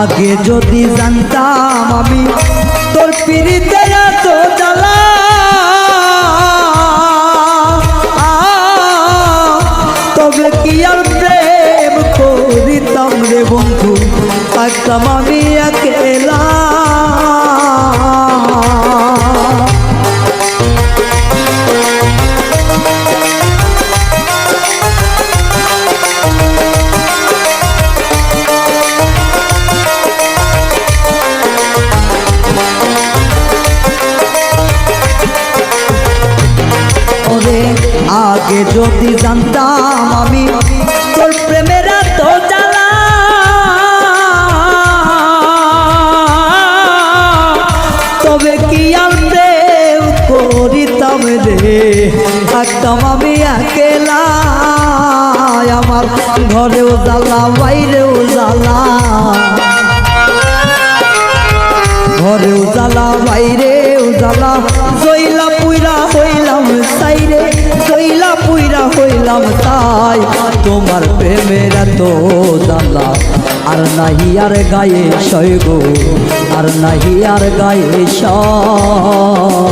আগে যদি জানতাম আমি তোর পিড়িতে এত জ্বালা, তবে কি আর প্রেম করিতাম রে বন্ধু, থাকতাম আমি একেলা। আগে যদি জানতাম আমি তোর প্রেমের এত জ্বালা, তবে কি আর প্রেম করিতাম রে, থাকতাম আমি একেলা। আমার ঘরেও জ্বালা বাইরেও জ্বালা, ঘরেও জ্বালা বাইরেও জ্বালা, জইলা পুইরা হইলাম সাইরে, জইলা পুইরা হইলাম তাই। তোমার প্রেমের এত জ্বালা আর নাহি আর গায়ে সয় গো, আর নাহি আর গায়ে সয়।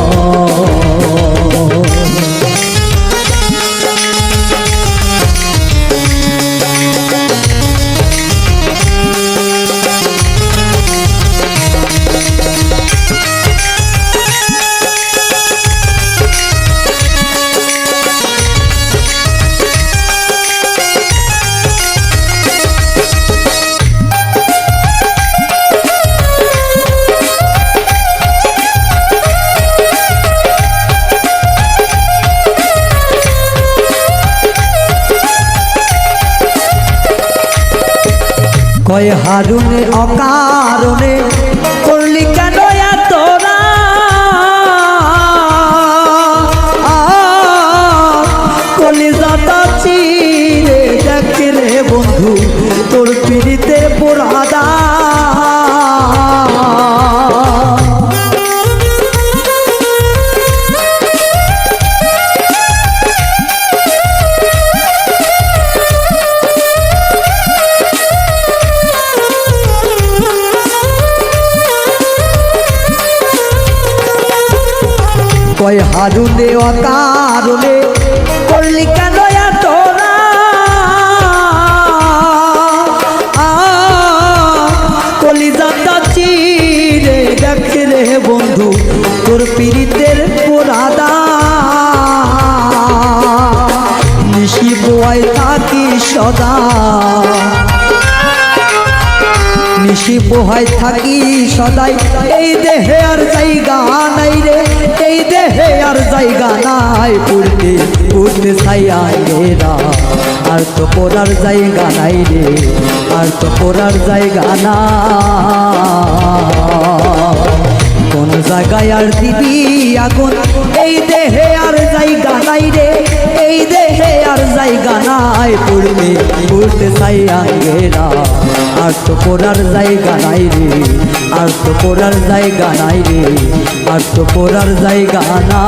কয় হারুনে অকারণে করলি কেন তোরা, কলিজাটা চিরে দেখে রে বন্ধু তোর পিড়িতে পোড়াদা। কয় হারুনে অকারণে করলি কেন তোরা, কলিজাটা চিরে দেখে রে বন্ধু তোর পিড়িতের পোড়াদা। নিশি বোয়াই থাকি সদা, নিশি পোহাই থাকি সদাই, এই দেহে আর জায়গা নাই রে, এই দেহে আর জায়গা নাই। পড়তে পড়তে ছাইয়া এরা আর তো পড়ার জায়গা নাই রে, আর তো পড়ার জায়গা না। কোন জায়গায় আর দিবি আগুন, এই দেহে আর জায়গা নাই রে, এই দেহে আর জায়গা নাই। পড়তে পড়তে ছাইয়া এরা আর তো পড়ার জায়গা নাই রে, আর তো পড়ার জায়গা নাই রে, আর তো পড়ার জায়গা না।